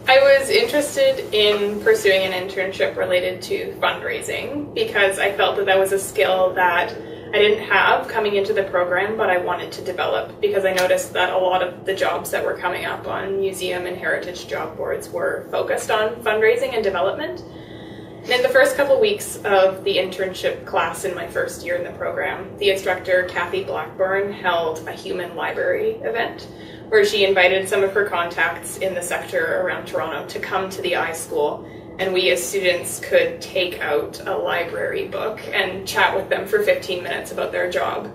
I was interested in pursuing an internship related to fundraising because I felt that that was a skill that I didn't have coming into the program, but I wanted to develop because I noticed that a lot of the jobs that were coming up on museum and heritage job boards were focused on fundraising and development. And in the first couple weeks of the internship class in my first year in the program, the instructor, Kathy Blackburn, held a human library event where she invited some of her contacts in the sector around Toronto to come to the iSchool, and we as students could take out a library book and chat with them for 15 minutes about their job.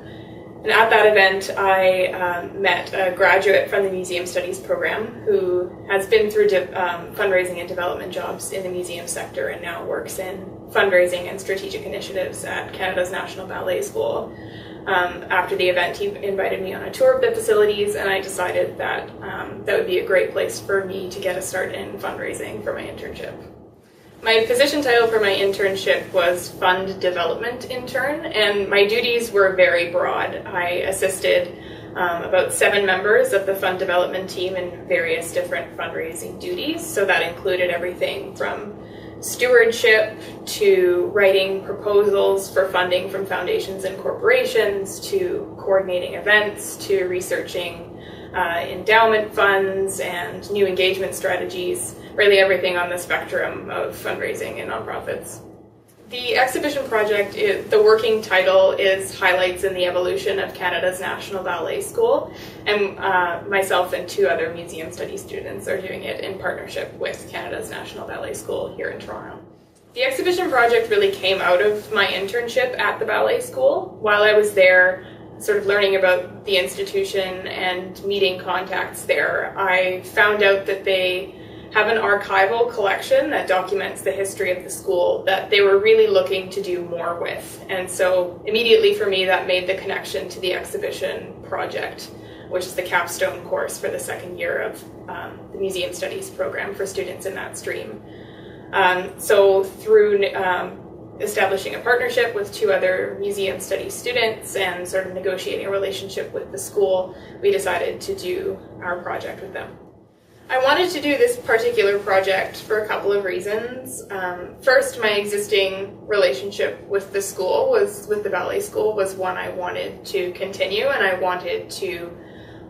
And at that event, I met a graduate from the Museum Studies program who has been through fundraising and development jobs in the museum sector and now works in fundraising and strategic initiatives at Canada's National Ballet School. After the event, he invited me on a tour of the facilities, and I decided that that would be a great place for me to get a start in fundraising for my internship. My position title for my internship was Fund Development Intern, and my duties were very broad. I assisted about 7 members of the fund development team in various different fundraising duties, so that included everything from stewardship to writing proposals for funding from foundations and corporations to coordinating events to researching endowment funds and new engagement strategies, really everything on the spectrum of fundraising and nonprofits. The exhibition project, the working title is Highlights in the Evolution of Canada's National Ballet School, and myself and 2 other museum studies students are doing it in partnership with Canada's National Ballet School here in Toronto. The exhibition project really came out of my internship at the ballet school. While I was there, sort of learning about the institution and meeting contacts there, I found out that they have an archival collection that documents the history of the school that they were really looking to do more with. And so immediately for me, that made the connection to the exhibition project, which is the capstone course for the second year of the Museum Studies program for students in that stream. So through establishing a partnership with 2 other museum studies students and sort of negotiating a relationship with the school, we decided to do our project with them. I wanted to do this particular project for a couple of reasons. First, my existing relationship with the school, with the ballet school, was one I wanted to continue, and I wanted to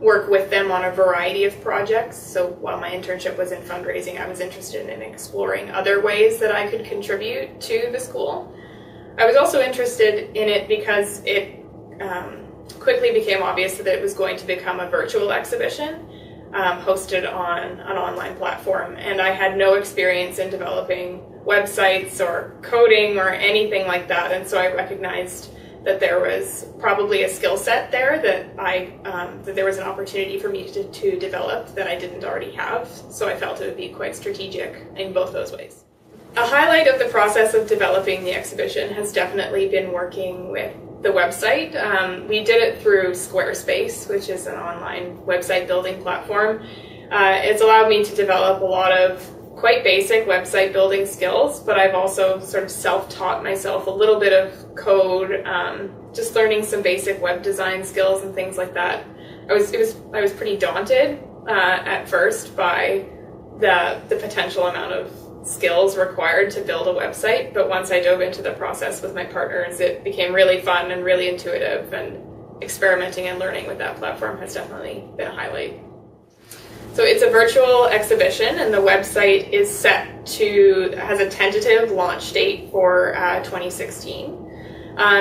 work with them on a variety of projects. So while my internship was in fundraising, I was interested in exploring other ways that I could contribute to the school. I was also interested in it because it quickly became obvious that it was going to become a virtual exhibition hosted on an online platform, and I had no experience in developing websites or coding or anything like that, and so I recognized that there was probably a skill set there that there was an opportunity for me to develop that I didn't already have, so I felt it would be quite strategic in both those ways. A highlight of the process of developing the exhibition has definitely been working with the website. We did it through Squarespace, which is an online website building platform. It's allowed me to develop a lot of quite basic website building skills, but I've also sort of self-taught myself a little bit of code, just learning some basic web design skills and things like that. I was pretty daunted at first by the potential amount of skills required to build a website, but once I dove into the process with my partners, it became really fun and really intuitive, and experimenting and learning with that platform has definitely been a highlight. So it's a virtual exhibition, and the website is has a tentative launch date for 2016.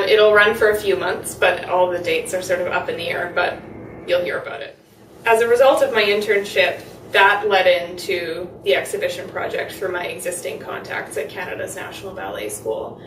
It'll run for a few months, but all the dates are sort of up in the air, but you'll hear about it. As a result of my internship, that led into the exhibition project through my existing contacts at Canada's National Ballet School.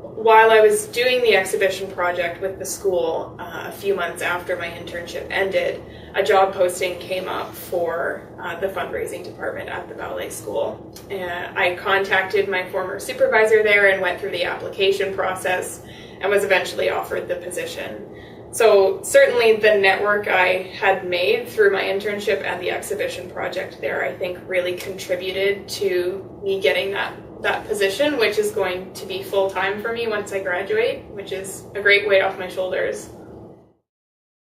While I was doing the exhibition project with the school, a few months after my internship ended, a job posting came up for the fundraising department at the ballet school. I contacted my former supervisor there and went through the application process and was eventually offered the position. So certainly the network I had made through my internship and the exhibition project there, I think really contributed to me getting that position, which is going to be full-time for me once I graduate, which is a great weight off my shoulders.